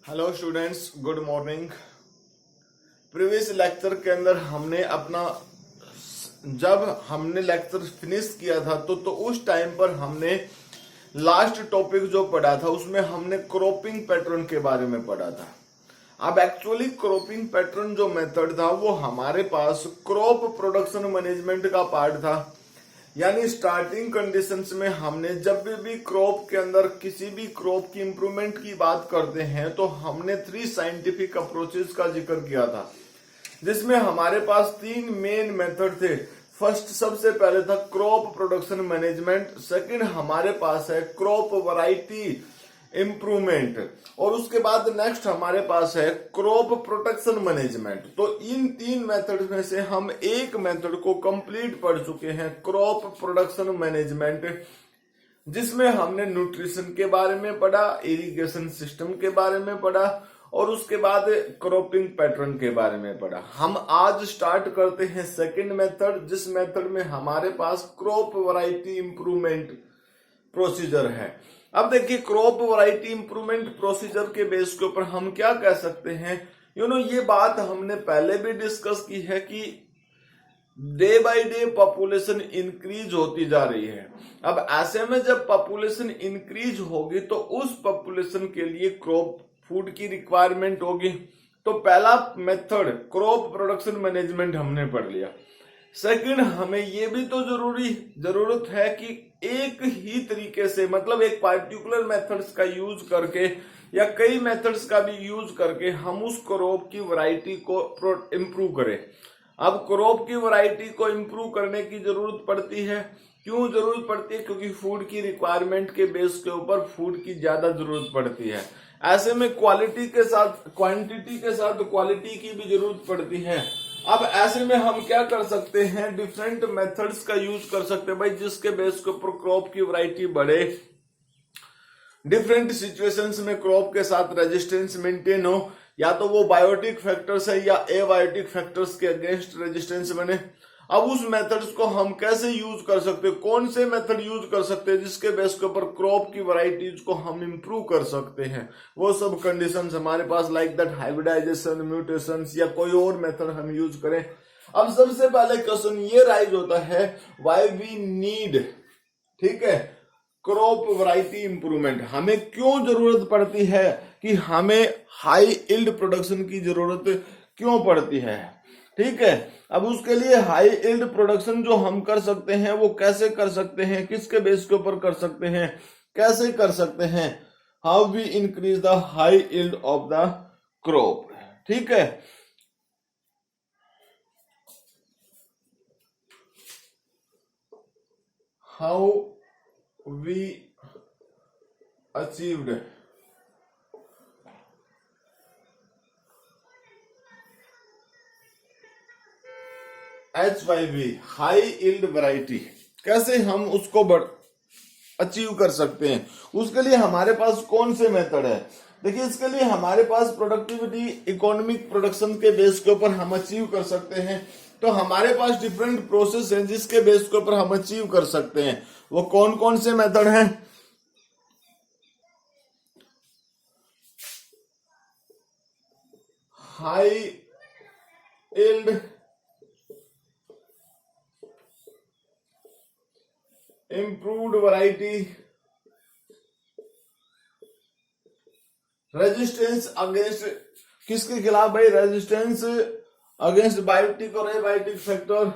Hello students, good morning. Previous lecture के अंदर जब हमने लेक्चर फिनिश किया था तो उस टाइम पर हमने लास्ट टॉपिक जो पढ़ा था उसमें हमने क्रॉपिंग पैटर्न के बारे में पढ़ा था। अब एक्चुअली क्रॉपिंग पैटर्न जो मेथड था वो हमारे पास क्रॉप प्रोडक्शन मैनेजमेंट का पार्ट था। यानी स्टार्टिंग कंडीशंस में हमने जब भी क्रॉप के अंदर किसी भी क्रॉप की इंप्रूवमेंट की बात करते हैं तो हमने 3 साइंटिफिक अप्रोचेस का जिक्र किया था, जिसमें हमारे पास 3 मेन मेथड थे। फर्स्ट सबसे पहले था क्रॉप प्रोडक्शन मैनेजमेंट, सेकंड हमारे पास है क्रॉप वैरायटी इम्प्रूवमेंट और उसके बाद नेक्स्ट हमारे पास है क्रॉप प्रोटेक्शन मैनेजमेंट। तो इन 3 मेथड में से हम एक मेथड को कंप्लीट पढ़ चुके हैं, क्रॉप प्रोडक्शन मैनेजमेंट, जिसमें हमने न्यूट्रिशन के बारे में पढ़ा, इरिगेशन सिस्टम के बारे में पढ़ा और उसके बाद क्रॉपिंग पैटर्न के बारे में पढ़ा। हम आज स्टार्ट करते हैं सेकंड मेथड, जिस मेथड में हमारे पास क्रॉप वैरायटी इंप्रूवमेंट प्रोसीजर है। अब देखिए, क्रॉप वैरायटी इंप्रूवमेंट प्रोसीजर के बेस के ऊपर हम क्या कह सकते हैं। ये बात हमने पहले भी डिस्कस की है कि day by day population increase होती जा रही है। अब ऐसे में जब पॉपुलेशन इंक्रीज होगी तो उस पॉपुलेशन के लिए क्रॉप फूड की रिक्वायरमेंट होगी। तो पहला मेथड क्रॉप प्रोडक्शन मैनेजमेंट हमने पढ़ लिया। सेकंड, हमें ये भी तो जरूरत है कि एक ही तरीके से, मतलब एक पार्टिकुलर मेथड्स का यूज करके या कई मेथड्स का भी यूज करके हम उस क्रॉप की वैरायटी को इंप्रूव करें। अब क्रॉप की वैरायटी को इंप्रूव करने की जरूरत पड़ती है। क्यों जरूरत पड़ती है? क्योंकि फूड की रिक्वायरमेंट के बेस के ऊपर फूड की ज्यादा जरूरत पड़ती है। ऐसे में क्वालिटी के साथ क्वांटिटी के साथ क्वालिटी की भी जरूरत पड़ती है। अब ऐसे में हम क्या कर सकते हैं, डिफरेंट मेथड्स का यूज कर सकते हैं भाई, जिसके बेस के ऊपर क्रॉप की वैरायटी बढ़े, डिफरेंट सिचुएशंस में क्रॉप के साथ रेजिस्टेंस मेंटेन हो, या तो वो बायोटिक फैक्टर्स है या एबायोटिक फैक्टर्स के अगेंस्ट रेजिस्टेंस बने। अब उस मेथड्स को हम कैसे यूज कर सकते हैं, कौन से मेथड यूज कर सकते हैं जिसके बेस के ऊपर क्रॉप की वैरायटीज को हम इंप्रूव कर सकते हैं। वो सब कंडीशंस हमारे पास लाइक दैट हाइब्रिडाइजेशन, म्यूटेशंस या कोई और मेथड हम यूज करें। अब सबसे पहले क्वेश्चन ये राइज होता है, व्हाई वी नीड, ठीक है, क्रॉप वैरायटी इंप्रूवमेंट। हमें क्यों जरूरत पड़ती है कि हमें हाई यील्ड प्रोडक्शन की जरूरत क्यों पड़ती है, ठीक है। अब उसके लिए हाई यील्ड प्रोडक्शन जो हम कर सकते हैं वो कैसे कर सकते हैं, किसके बेस के ऊपर कर सकते हैं, कैसे कर सकते हैं, how we increase the high yield of the crop, ठीक है। How we achieved HYV high yield variety, कैसे हम उसको अचीव कर सकते हैं, उसके लिए हमारे पास कौन से मेथड है। देखिए, इसके लिए हमारे पास प्रोडक्टिविटी इकोनॉमिक प्रोडक्शन के बेस के ऊपर हम अचीव कर सकते हैं। तो हमारे पास डिफरेंट प्रोसेस हैं जिसके बेस के ऊपर हम अचीव कर सकते हैं। वो कौन कौन से मेथड हैं? High yield improved variety, resistance against, किसके खिलाफ भाई? रेजिस्टेंस अगेंस्ट बायोटिक और एबायोटिक फैक्टर,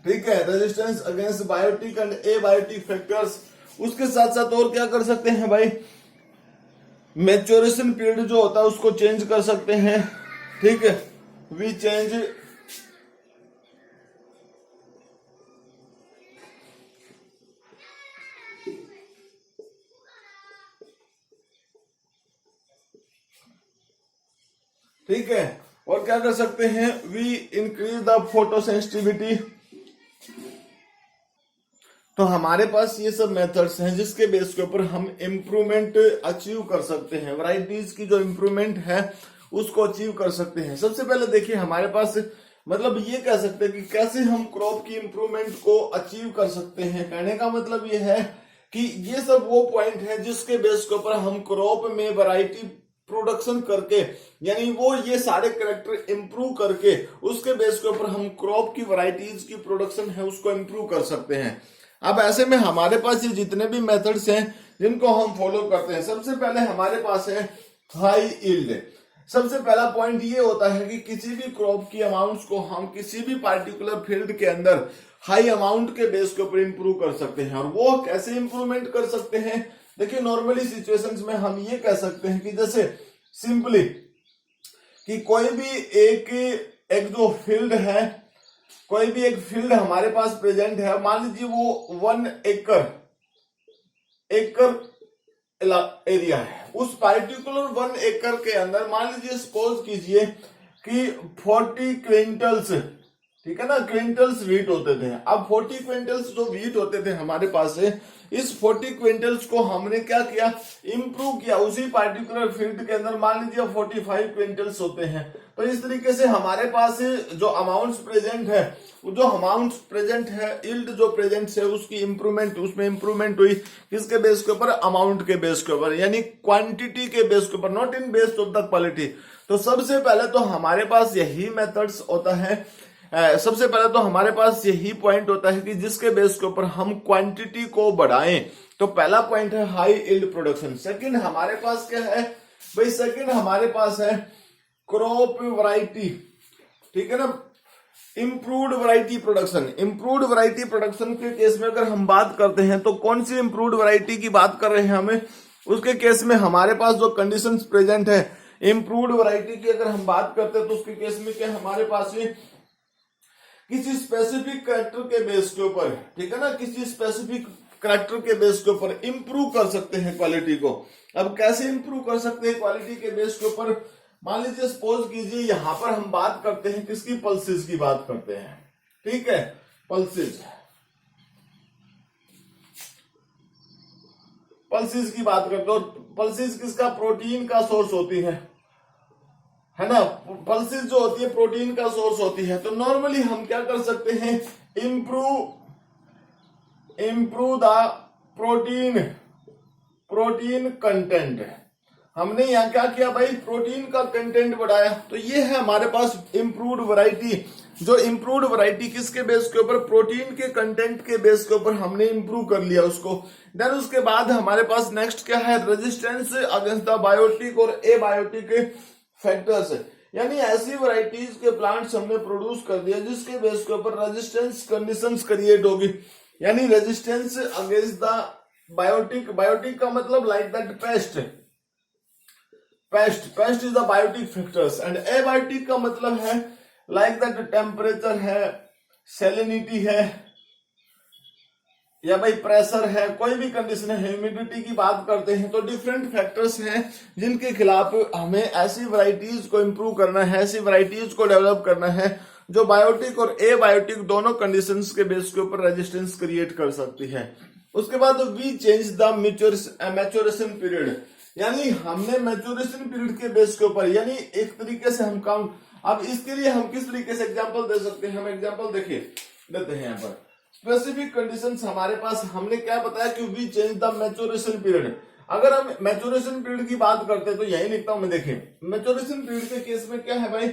ठीक है, resistance against biotic and abiotic factors. उसके साथ साथ और क्या कर सकते हैं भाई? मैच्योरेशन पीरियड जो होता है उसको चेंज कर सकते हैं, ठीक है, वी चेंज ठीक है। और क्या कर सकते हैं? वी इंक्रीज द फोटोसेंसिटिविटी, तो हमारे पास ये सब मेथड्स हैं जिसके बेस के ऊपर हम इम्प्रूवमेंट अचीव कर सकते हैं, वैरायटीज की जो इम्प्रूवमेंट है उसको अचीव कर सकते हैं। सबसे पहले देखिए हमारे पास मतलब ये कह सकते हैं कि कैसे हम क्रॉप की इम्प्रूवमेंट को अचीव कर सकते हैं। कहने का मतलब ये है कि ये सब वो पॉइंट है जिसके बेस के ऊपर हम क्रॉप में वैरायटी प्रोडक्शन करके, यानी वो ये सारे कैरेक्टर इंप्रूव करके उसके बेस के ऊपर हम क्रॉप की वैरायटीज की प्रोडक्शन है उसको इंप्रूव कर सकते हैं। अब ऐसे में हमारे पास ये जितने भी मेथड्स हैं जिनको हम फॉलो करते हैं, सबसे पहले हमारे पास है हाई यील्ड। सबसे पहला पॉइंट ये होता है कि किसी भी क्रॉप की अमाउंट्स को हम किसी भी पार्टिकुलर फील्ड के अंदर हाई अमाउंट के बेस के ऊपर इंप्रूव कर सकते हैं। और वो कैसे इंप्रूवमेंट कर सकते हैं, देखिए नॉर्मली सिचुएशंस में हम ये कह सकते हैं कि जैसे सिंपली कि कोई भी एक जो फील्ड है, कोई भी एक फील्ड हमारे पास प्रेजेंट है, मान लीजिए वो 1 एकड़ एरिया है। उस पार्टिकुलर 1 एकड़ के अंदर मान लीजिए सपोज कीजिए कि 40 क्विंटल्स, ठीक है ना, क्विंटल्स वीट होते थे। अब 40 क्विंटल्स जो वीट होते थे हमारे पास है, इस 40 क्विंटल्स को हमने क्या किया, इंप्रूव किया। उसी पार्टिकुलर फील्ड के अंदर मान लीजिए 45 क्विंटल्स होते हैं। तो इस तरीके से हमारे पास जो अमाउंट्स प्रेजेंट है, जो अमाउंट्स प्रेजेंट है, यील्ड जो प्रेजेंट है उसकी इंप्रूवमेंट, उसमें इंप्रूवमेंट हुई किसके बेस के ऊपर, अमाउंट के बेस के ऊपर, यानी क्वांटिटी के बेस के ऊपर, not in base of the quality. तो सबसे पहले तो हमारे पास यही मेथड्स होता है, सबसे पहले तो हमारे पास यही पॉइंट होता है कि जिसके बेस के ऊपर हम क्वांटिटी को बढ़ाएं। तो पहला पॉइंट है हाई यील्ड प्रोडक्शन। सेकंड हमारे पास क्या है भाई, सेकंड हमारे पास है क्रॉप वैरायटी, ठीक है ना, improved variety production. Improved variety production के केस में अगर हम बात करते हैं तो कौन सी इंप्रूव्ड वैरायटी की बात कर रहे हैं हमें, उसके केस में हमारे पास जो कंडीशंस प्रेजेंट है इंप्रूव्ड वैरायटी की अगर हम बात करते हैं तो उसके केस में क्या हमारे पास किसी स्पेसिफिक कैरेक्टर के बेस के ऊपर, ठीक है ना, किसी स्पेसिफिक कैरेक्टर के बेस के ऊपर इंप्रूव कर सकते हैं क्वालिटी को। अब कैसे इंप्रूव कर सकते हैं क्वालिटी के बेस के ऊपर, मान लीजिए सपोज कीजिए यहां पर हम बात करते हैं किसकी, पल्सेस की बात करते हैं, ठीक है, पल्सेस, पल्सेस की बात करते हो। पल्सेस किसका, प्रोटीन का सोर्स होती है ना, पल्सेस जो होती है प्रोटीन का सोर्स होती है। तो नॉर्मली हम क्या कर सकते हैं, इंप्रूव द प्रोटीन कंटेंट। हमने यहां क्या किया भाई, प्रोटीन का कंटेंट बढ़ाया। तो ये है हमारे पास इंप्रूव्ड वैरायटी। जो इंप्रूव्ड वैरायटी किसके बेस के ऊपर, प्रोटीन के कंटेंट के बेस के ऊपर हमने इंप्रूव कर लिया उसको। देन उसके बाद हमारे पास नेक्स्ट क्या है, रेजिस्टेंस अगेंस्ट द बायोटिक और एबायोटिक फैक्टर्स, यानी ऐसी वैरायटीज के प्लांट्स हमने प्रोड्यूस कर दिया जिसके बेस के ऊपर रेजिस्टेंस कंडीशंस क्रिएट होगी, यानी resistance against the biotic. Biotic का मतलब like that pest is the biotic factors, and abiotic का मतलब है लाइक दैट टेम्परेचर है, सैलिनिटी है, या भाई प्रेशर है, कोई भी कंडीशन है, ह्यूमिडिटी की बात करते हैं। तो डिफरेंट फैक्टर्स हैं जिनके खिलाफ हमें ऐसी वैरायटीज को इंप्रूव करना है, ऐसी वैरायटीज को डेवलप करना है जो बायोटिक और एबायोटिक दोनों कंडीशंस के बेस के ऊपर रेजिस्टेंस क्रिएट कर सकती है। उसके बाद we change the maturation period, यानी हमने मैच्योरेशन पीरियड के बेस के ऊपर, यानी एक तरीके से हम काम, अब इसके लिए हम किस तरीके से एग्जांपल दे सकते हैं, हम एग्जांपल देखिए देते हैं यहाँ पर। स्पेसिफिक कंडीशंस हमारे पास, हमने क्या बताया कि we change the maturation period. अगर हम मैच्योरेशन पीरियड की बात करते हैं तो यही लिखता हूं मैं, देखिए मैच्योरेशन पीरियड के केस में क्या है भाई,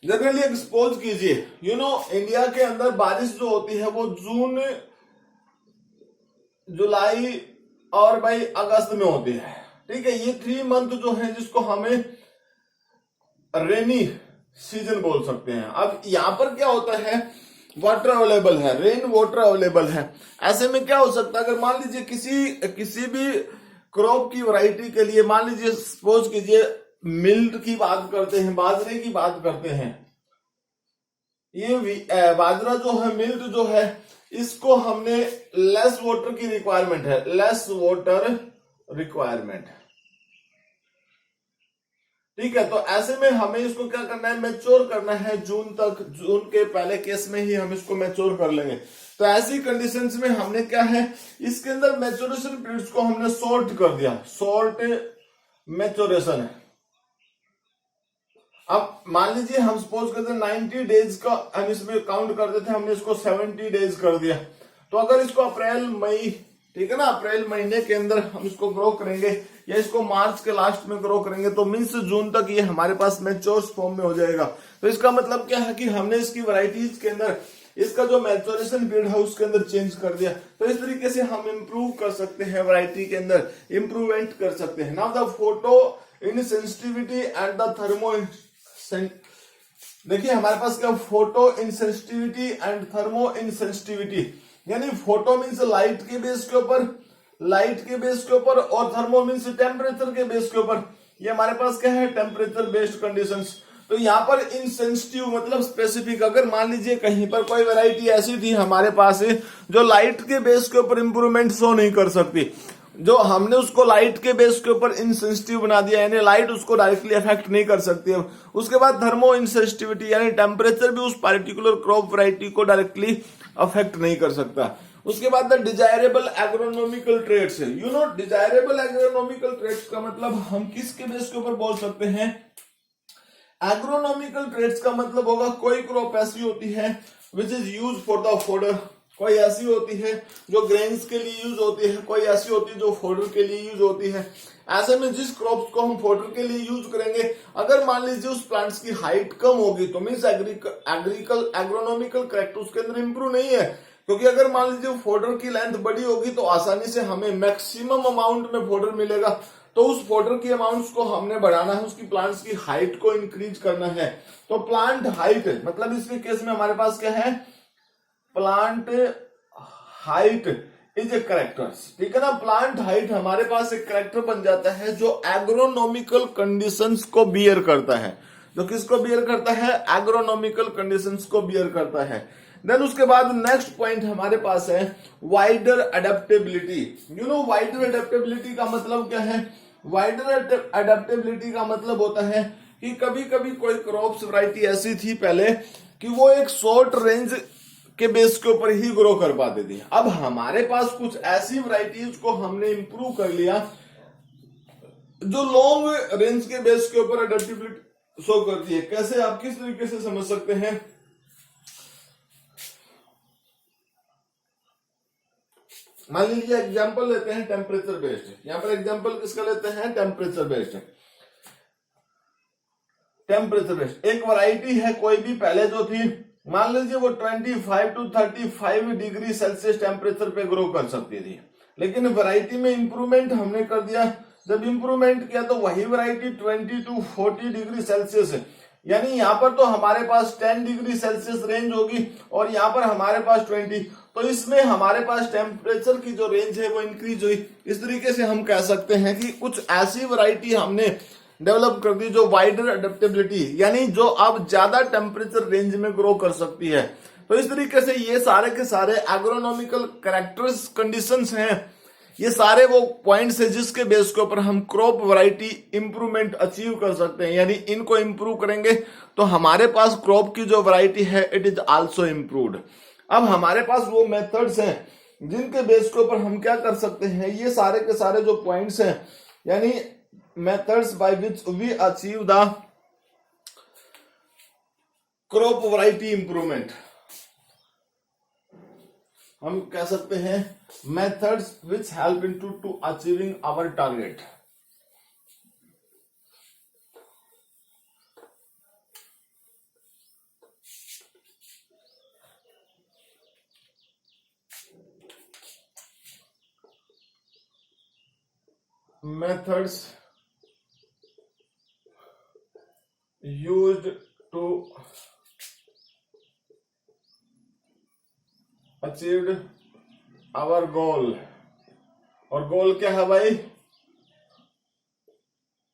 जनरली एक्सपोज कीजिए, इंडिया के अंदर बारिश जो होती है वो जून, जुलाई और भाई अगस्त में होती है, ठीक है। ये 3 मंथ जो है जिसको हमें रेनी सीजन बोल सकते हैं। अब यहां पर क्या होता है, वाटर अवेलेबल है, रेन वाटर अवेलेबल है। ऐसे में क्या हो सकता है, अगर मान लीजिए किसी भी क्रॉप की वैरायटी के लिए, मान लीजिए सपोज कीजिए मिल्ट की बात करते हैं, बाजरे की बात करते हैं, ये बाजरा जो है, मिल्ट जो है, इसको हमने लेस वाटर की रिक्वायरमेंट है, लेस वाटर रिक्वायरमेंट, ठीक है। तो ऐसे में हमें इसको क्या करना है, मैच्योर करना है जून तक, जून के पहले केस में ही हम इसको मैच्योर कर लेंगे। तो ऐसी कंडीशंस में हमने क्या है, इसके अंदर मैच्योरेशन पीरियड्स को हमने शॉर्ट कर दिया, शॉर्ट मैच्योरेशन है। अब मान लीजिए हम सपोज करते हैं 90 डेज का हम इसमें काउंट करते थे, हमने इसको 70 डेज कर दिया। तो अगर इसको अप्रैल मई, ठीक है ना, अप्रैल महीने के अंदर हम इसको ग्रो करेंगे या इसको मार्च के लास्ट में ग्रो करेंगे तो मीन्स जून तक ये हमारे पास मैच्योर फॉर्म में हो जाएगा। तो इसका मतलब क्या है कि हमने इसकी वैरायटीज के अंदर इसका जो मैच्योरेशन पीरियड है उसके अंदर चेंज कर दिया। तो इस तरीके से हम इंप्रूव कर सकते हैं, वैरायटी के अंदर इंप्रूवमेंट कर सकते हैं। Now the photo in sensitivity and the thermo, देखिए हमारे पास क्या, photo insensitivity and thermo insensitivity, यानी फोटो मीन्स लाइट के बेस के ऊपर, लाइट के बेस के ऊपर, और थर्मो मीन्स टेम्परेचर के बेस के ऊपर। ये हमारे पास क्या है, टेम्परेचर बेस्ड कंडीशंस। तो यहाँ पर इंसेंसिटिव मतलब स्पेसिफिक, अगर मान लीजिए कहीं पर कोई वैरायटी ऐसी थी हमारे पास जो लाइट के बेस के ऊपर इंप्रूवमेंट शो नहीं कर सकती, जो हमने उसको लाइट के बेस के ऊपर इंसेंसिटिव बना दिया, यानी लाइट उसको डायरेक्टली अफेक्ट नहीं कर सकती है। उसके बाद थर्मो इंसेंसिटिविटी, यानी टेम्परेचर भी उस पर्टिकुलर क्रॉप वैरायटी को डायरेक्टली अफेक्ट नहीं कर सकता। उसके बाद the desirable agronomical traits, you know desirable agronomical traits का मतलब हम किसके बेस के ऊपर बोल सकते हैं, एग्रोनॉमिकल ट्रेड्स का मतलब होगा कोई क्रॉप ऐसी होती है which is use for the fodder, कोई ऐसी होती है जो ग्रेन्स के लिए यूज होती है, कोई ऐसी होती है जो फोडर के लिए यूज होती है। ऐसे में जिस क्रॉप्स को हम फोडर के लिए यूज करेंगे, अगर मान लीजिए उस प्लांट्स की हाइट कम होगी तो मीन्स एग्रोनॉमिकल करेक्टर उसके अंदर इंप्रूव नहीं है, क्योंकि अगर मान लीजिए फोडर की लेंथ बड़ी होगी तो आसानी से हमें मैक्सिमम अमाउंट में फोडर मिलेगा। तो उस फोडर की अमाउंट्स को हमने बढ़ाना है, उसकी प्लांट्स की हाइट को इंक्रीज करना है। तो प्लांट हाइट मतलब इसके केस में हमारे पास क्या है, plant height is a characters, ठीक है ना। प्लांट हाइट हमारे पास एक करेक्टर बन जाता है जो एग्रोनॉमिकल कंडीशंस को बियर करता है। जो किसको बियर करता है, एग्रोनॉमिकल कंडीशंस को बियर करता है। देन उसके बाद नेक्स्ट पॉइंट हमारे पास है wider adaptability. You know wider adaptability का मतलब क्या है, वाइडर अडेप्टेबिलिटी का मतलब होता है कि कभी कभी कोई क्रॉप्स वैरायटी ऐसी थी पहले कि वो एक शॉर्ट रेंज के बेस के ऊपर ही ग्रो कर पाते थे। अब हमारे पास कुछ ऐसी वैरायटीज को हमने इंप्रूव कर लिया जो लॉन्ग रेंज के बेस के ऊपर अडेप्टेबिलिटी शो करती है। कैसे, आप किस तरीके से समझ सकते हैं, मान लीजिए एग्जांपल लेते हैं टेम्परेचर बेस्ड। यहां पर एग्जांपल किसका लेते हैं, टेम्परेचर बेस्ड। टेम्परेचर बेस्ड एक वैरायटी है कोई भी, पहले जो थी मान लीजिए वो 25 to 35 डिग्री सेल्सियस टेम्परेचर पे ग्रो कर सकती थी, लेकिन वैरायटी में इंप्रूवमेंट हमने कर दिया। जब इंप्रूवमेंट किया तो वही वैरायटी 20 to 40 डिग्री सेल्सियस है, यानी यहाँ पर तो हमारे पास 10 डिग्री सेल्सियस रेंज होगी और यहाँ पर हमारे पास 20, तो इसमें हमारे पास टेम्परेचर की जो रेंज है वो इंक्रीज हुई। इस तरीके से हम कह सकते हैं कि कुछ ऐसी वैरायटी हमने डेवलप कर दी जो वाइडर अडेप्टेबिलिटी, यानी जो अब ज्यादा टेम्परेचर रेंज में ग्रो कर सकती है। तो इस तरीके से ये सारे के सारे एग्रोनॉमिकल कैरेक्टर्स कंडीशंस हैं, ये सारे वो पॉइंट्स है जिसके बेस के ऊपर हम क्रॉप वैरायटी इंप्रूवमेंट अचीव कर सकते हैं। यानी इनको इंप्रूव करेंगे तो हमारे पास क्रॉप की जो वैरायटी है इट इज आल्सो इंप्रूव्ड। अब हमारे पास वो मेथड्स हैं जिनके बेस के ऊपर हम क्या कर सकते हैं, ये सारे के सारे जो पॉइंट्स हैं, यानी methods by which we achieve the crop variety improvement, हम कह सकते हैं methods which help into to achieving our target। methods used to achieved our goal, और गोल क्या है भाई,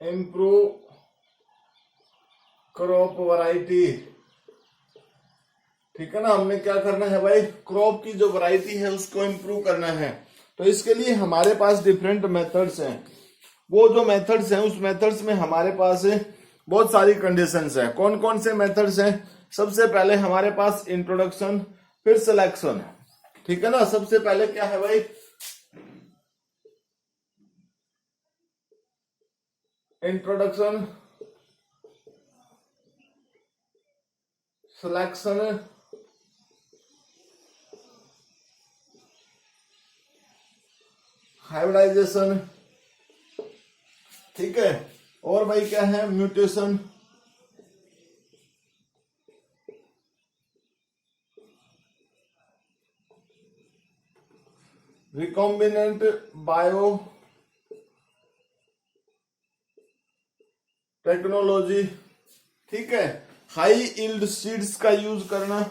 इंप्रूव क्रॉप वैरायटी। ठीक है ना, हमने क्या करना है भाई, क्रॉप की जो वैरायटी है उसको इंप्रूव करना है। तो इसके लिए हमारे पास डिफरेंट मेथड्स हैं। वो जो मेथड्स हैं उस मेथड्स में हमारे पास बहुत सारी कंडीशंस हैं। कौन कौन से मेथड्स हैं, सबसे पहले हमारे पास इंट्रोडक्शन, फिर सिलेक्शन, ठीक है ना। सबसे पहले क्या है भाई, इंट्रोडक्शन, सिलेक्शन, हाइब्रिडाइजेशन, ठीक है, और भाई क्या है, म्यूटेशन, रिकॉम्बिनेंट बायो टेक्नोलॉजी, ठीक है, हाई यील्ड सीड्स का यूज करना,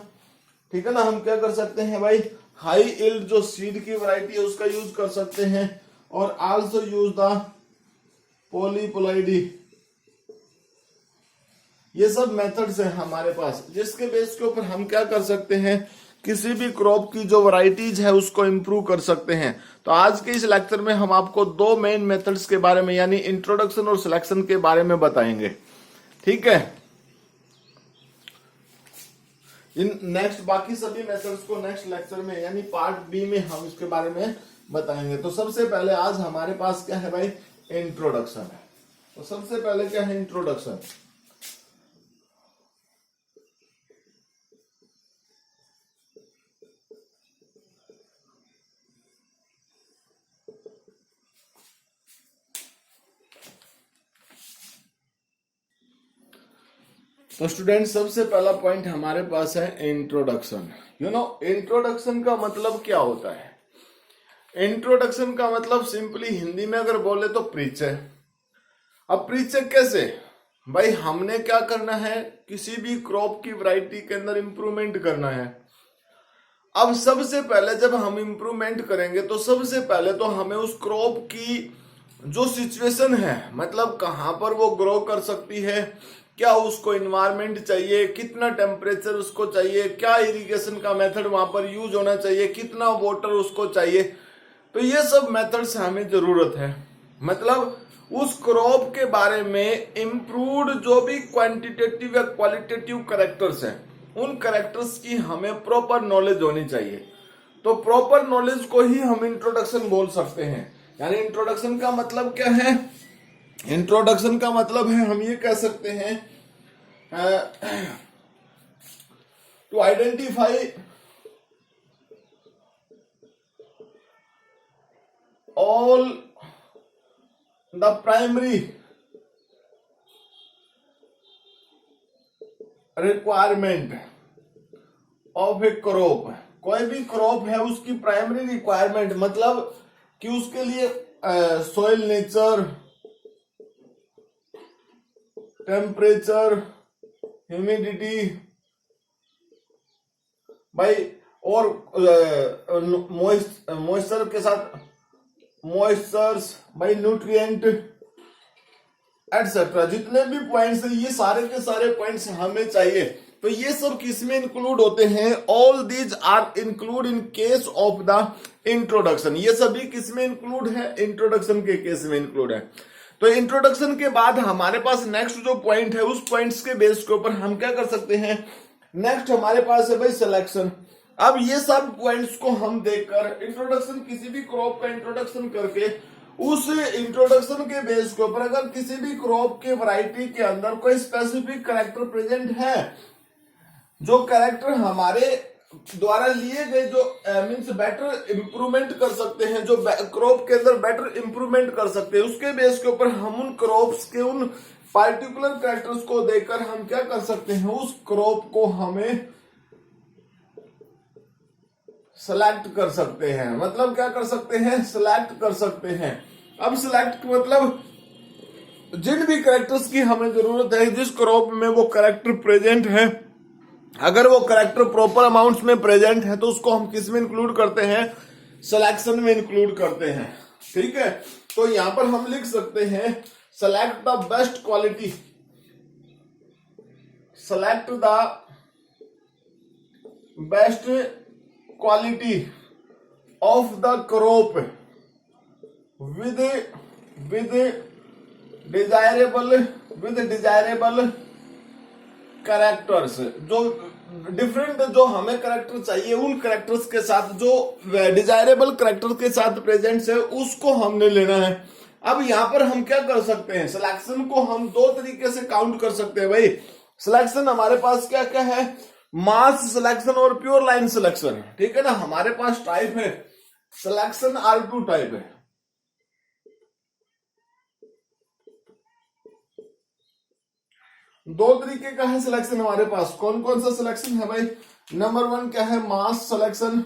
ठीक है ना। हम क्या कर सकते हैं भाई, हाई यील्ड जो सीड की वैरायटी है उसका यूज कर सकते हैं, और आल्सो यूज द पॉलीप्लॉइडी। ये सब मेथड्स हैं हमारे पास, जिसके बेस के ऊपर हम क्या कर सकते हैं, किसी भी क्रॉप की जो वैरायटीज है उसको इंप्रूव कर सकते हैं। तो आज के इस लेक्चर में हम आपको दो मेन मेथड्स के बारे में, यानी इंट्रोडक्शन और सिलेक्शन के बारे में बताएंगे, ठीक है। इन नेक्स्ट बाकी सभी मेथड्स को नेक्स्ट लेक्चर में यानी पार्ट बी में हम इसके बारे में बताएंगे। तो सबसे पहले आज हमारे पास क्या है भाई, इंट्रोडक्शन है। तो सबसे पहले क्या है, इंट्रोडक्शन। तो स्टूडेंट सबसे पहला पॉइंट हमारे पास है इंट्रोडक्शन। यू नो इंट्रोडक्शन का मतलब क्या होता है। इंट्रोडक्शन का मतलब सिंपली हिंदी में अगर बोले तो परिचय। अब परिचय कैसे भाई, हमने क्या करना है, किसी भी क्रॉप की वैरायटी के अंदर इंप्रूवमेंट करना है। अब सबसे पहले जब हम इंप्रूवमेंट करेंगे तो सबसे पहले तो हमें उस क्रॉप की जो सिचुएशन है, मतलब कहां पर वो ग्रो कर सकती है, क्या उसको इन्वायरमेंट चाहिए, कितना टेम्परेचर उसको चाहिए, क्या इरिगेशन का मेथड वहां पर यूज होना चाहिए, कितना वाटर उसको चाहिए, तो ये सब मेथड्स हमें जरूरत है। मतलब उस क्रॉप के बारे में इम्प्रूव्ड जो भी क्वांटिटेटिव या क्वालिटेटिव कैरेक्टर्स हैं, उन कैरेक्टर्स की हमें प्रॉपर नॉलेज होनी चाहिए। तो प्रॉपर नॉलेज को ही हम इंट्रोडक्शन बोल सकते हैं। यानी इंट्रोडक्शन का मतलब क्या है, इंट्रोडक्शन का मतलब है, हम ये कह सकते हैं to identify all the primary requirement of a crop। कोई भी क्रॉप है उसकी प्राइमरी रिक्वायरमेंट, मतलब कि उसके लिए सॉइल नेचर, टेम्परेचर, ह्यूमिडिटी भाई, और मॉइस्चर के साथ मॉइस्चर्स भाई, न्यूट्रिएंट एटसेट्रा, जितने भी पॉइंट्स हैं ये सारे के सारे पॉइंट्स हमें चाहिए। तो ये सब किस में इंक्लूड होते हैं, all these are include in case of the introduction. ये सभी किस में इंक्लूड है, इंट्रोडक्शन के केस में इंक्लूड है। तो इंट्रोडक्शन के बाद हमारे पास नेक्स्ट जो पॉइंट है, उस पॉइंट्स के बेस के ऊपर हम क्या कर सकते हैं, नेक्स्ट हमारे पास है भाई सिलेक्शन। अब ये सब पॉइंट्स को हम देखकर इंट्रोडक्शन, किसी भी क्रॉप का इंट्रोडक्शन करके उस इंट्रोडक्शन के बेस के ऊपर अगर किसी भी क्रॉप के वैरायटी के अंदर कोई स्पेसिफिक कैरेक्टर प्रेजेंट है, जो कैरेक्टर हमारे द्वारा लिए गए जो मींस बेटर इंप्रूवमेंट कर सकते हैं, जो क्रॉप के अंदर बेटर इंप्रूवमेंट कर सकते हैं, उसके बेस के ऊपर हम उन क्रॉप्स के उन पार्टिकुलर कैरेक्टर्स को देखकर हम क्या कर सकते हैं, उस क्रॉप को हमें सेलेक्ट कर सकते हैं। मतलब क्या कर सकते हैं, सिलेक्ट कर सकते हैं। अब सिलेक्ट मतलब जिन भी कैरेक्टर्स की हमें जरूरत है, जिस क्रॉप में वो कैरेक्टर प्रेजेंट है, अगर वो कैरेक्टर प्रॉपर अमाउंट्स में प्रेजेंट है तो उसको हम किस में इंक्लूड करते हैं, सिलेक्शन में इंक्लूड करते हैं, ठीक है। तो यहां पर हम लिख सकते हैं select the best quality, select the best quality of the crop with desirable characters, जो डिफरेंट जो हमें करेक्टर चाहिए उन करेक्टर्स के साथ जो डिजायरेबल करेक्टर के साथ प्रेजेंट्स है उसको हमने लेना है। अब यहां पर हम क्या कर सकते हैं, सिलेक्शन को हम दो तरीके से काउंट कर सकते हैं भाई। सिलेक्शन हमारे पास क्या क्या है, मास सिलेक्शन और प्योर लाइन सिलेक्शन, ठीक है ना। हमारे पास टाइप है सिलेक्शन R2 टाइप है। दो तरीके का है सिलेक्शन हमारे पास। कौन कौन सा सिलेक्शन है भाई, नंबर 1 क्या है, मास सिलेक्शन।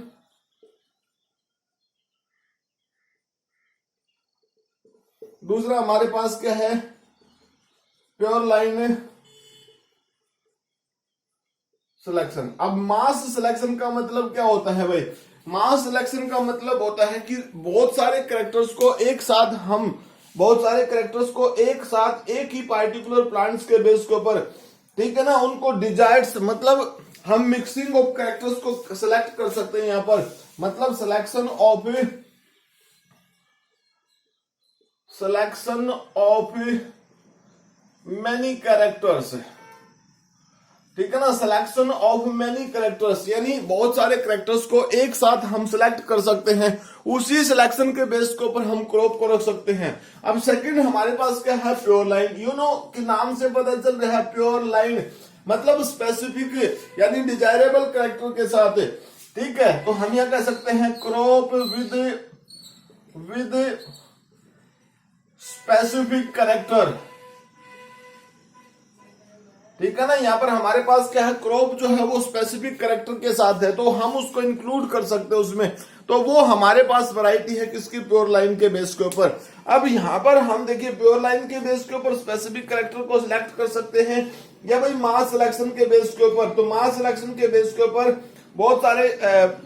दूसरा हमारे पास क्या है, प्योर लाइन सिलेक्शन। अब मास सिलेक्शन का मतलब क्या होता है भाई, मास सिलेक्शन का मतलब होता है कि बहुत सारे कैरेक्टर्स को एक साथ एक ही पार्टिकुलर प्लांट्स के बेस के ऊपर, ठीक है ना, उनको डिजायर्स मतलब हम मिक्सिंग ऑफ कैरेक्टर्स को सिलेक्ट कर सकते हैं यहां पर। मतलब सिलेक्शन ऑफ मैनी कैरेक्टर्स, ठीक है ना, सिलेक्शन ऑफ मैनी कैरेक्टर्स, यानी बहुत सारे कैरेक्टर्स को एक साथ हम सिलेक्ट कर सकते हैं, उसी सिलेक्शन के बेस के ऊपर हम क्रॉप को रख सकते हैं। अब सेकंड हमारे पास क्या है, प्योर लाइन। यू नो कि नाम से पता चल रहा है प्योर लाइन मतलब स्पेसिफिक यानी डिजायरेबल कैरेक्टर के साथ, ठीक है। तो हम यह कह सकते हैं क्रॉप विद स्पेसिफिक कैरेक्टर, ठीक है ना। यहां पर हमारे पास क्या है, क्रॉप जो है वो स्पेसिफिक कैरेक्टर के साथ है तो हम उसको इंक्लूड कर सकते हैं उसमें। तो वो हमारे पास वैरायटी है किसकी, प्योर लाइन के बेस के ऊपर। अब यहां पर हम देखिए प्योर लाइन के बेस के ऊपर स्पेसिफिक कैरेक्टर को सिलेक्ट कर सकते हैं या भाई मास सिलेक्शन के बेस के ऊपर। तो मास सिलेक्शन के बेस के ऊपर बहुत सारे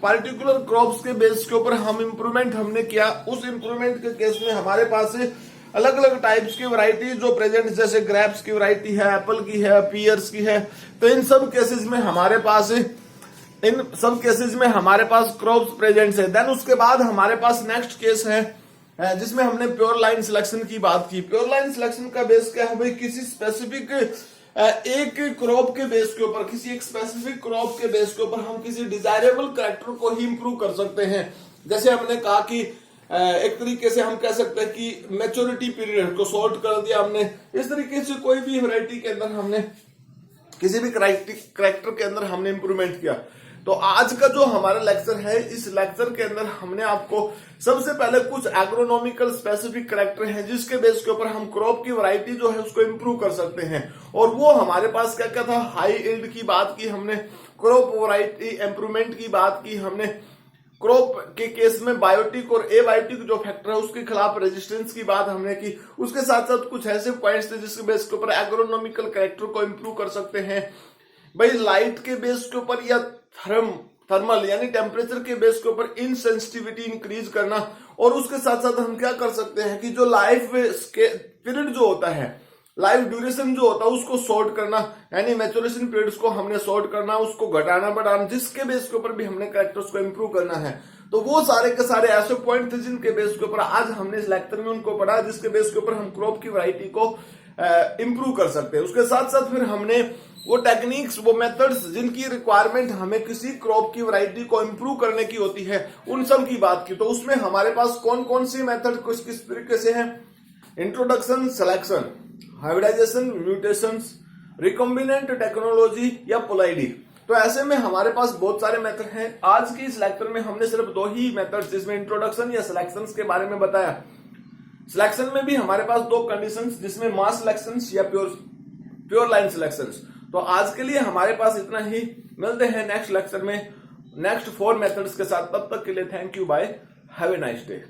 पार्टिकुलर क्रॉप्स के बेस के ऊपर हम इंप्रूवमेंट हमने किया। उस इंप्रूवमेंट के केस में हमारे पास अलग अलग टाइप्स की वैरायटी जो प्रेजेंट, जैसे ग्रेप्स की वैरायटी है, एप्पल की है, पियर्स की है। तो इन सब केसेस में हमारे पास क्रॉप्स प्रेजेंट है। देन उसके बाद हमारे पास नेक्स्ट केस है जिसमें हमने प्योर लाइन सिलेक्शन की बात की। प्योर लाइन सिलेक्शन का बेस क्या है भाई, किसी स्पेसिफिक एक क्रॉप के बेस के ऊपर, किसी एक स्पेसिफिक क्रॉप के बेस के ऊपर हम किसी डिजायरेबल कैरेक्टर को ही इंप्रूव कर सकते हैं। जैसे हमने कहा कि एक तरीके से हम कह सकते हैं कि मैच्योरिटी पीरियड को शॉर्ट कर दिया हमने। इस तरीके से कोई भी वैरायटी के अंदर हमने किसी भी कैरेक्टर के अंदर हमने इंप्रूवमेंट किया। तो आज का जो हमारा लेक्चर है, इस लेक्चर के अंदर हमने आपको सबसे पहले कुछ एग्रोनॉमिकल स्पेसिफिक कैरेक्टर हैं जिसके बेस के ऊपर हम क्रॉप की वैरायटी जो है उसको इंप्रूव कर सकते हैं। और वो हमारे पास क्या क्या था, हाई यील्ड की बात की हमने, क्रॉप वैरायटी इंप्रूवमेंट की बात की हमने, क्रॉप के केस में बायोटिक और एबायोटिक जो फैक्टर है उसके खिलाफ रेजिस्टेंस की बात हमने की। उसके साथ साथ कुछ ऐसे पॉइंट्स थे जिसके बेस के ऊपर एग्रोनॉमिकल कैरेक्टर को इंप्रूव कर सकते हैं भाई, लाइट के बेस के ऊपर या थर्मल यानी टेम्परेचर के बेस के ऊपर इनसेंसिटिविटी इंक्रीज करना। और उसके साथ साथ हम क्या कर सकते हैं कि जो लाइफ पीरियड जो होता है, लाइफ ड्यूरेशन जो होता है उसको शॉर्ट करना, यानी मैच्योरेशन पीरियड्स को हमने शॉर्ट करना, उसको घटाना बढ़ाना, जिसके बेस के ऊपर भी हमने कैरेक्टर्स को इंप्रूव करना है। तो वो सारे के सारे ऐसे पॉइंट थे जिनके बेस के ऊपर आज हमने इस लेक्चर में उनको पढ़ा, जिसके बेस के ऊपर हम क्रॉप की वैरायटी को इंप्रूव कर सकते हैं। उसके साथ साथ फिर हमने वो टेक्निक्स, वो मेथड्स जिनकी रिक्वायरमेंट हमें किसी क्रॉप की वैरायटी को इंप्रूव करने की होती है, उन सब की बात की। तो उसमें हमारे पास कौन कौन सी मेथड किस तरीके से है, introduction, selection, hybridization, mutations, recombinant technology या पोलाइडी। तो ऐसे में हमारे पास बहुत सारे मेथड हैं। आज की इस लेक्चर में हमने सिर्फ दो ही मेथड जिसमें इंट्रोडक्शन या सिलेक्शन के बारे में बताया। सिलेक्शन में भी हमारे पास दो कंडीशंस, जिसमें मास सिलेक्शन या प्योर लाइन सिलेक्शन। तो आज के लिए हमारे पास इतना ही, मिलते हैं नेक्स्ट लेक्चर में नेक्स्ट 4 मेथड्स के साथ। तब तक के लिए thank you, bye, have a nice day.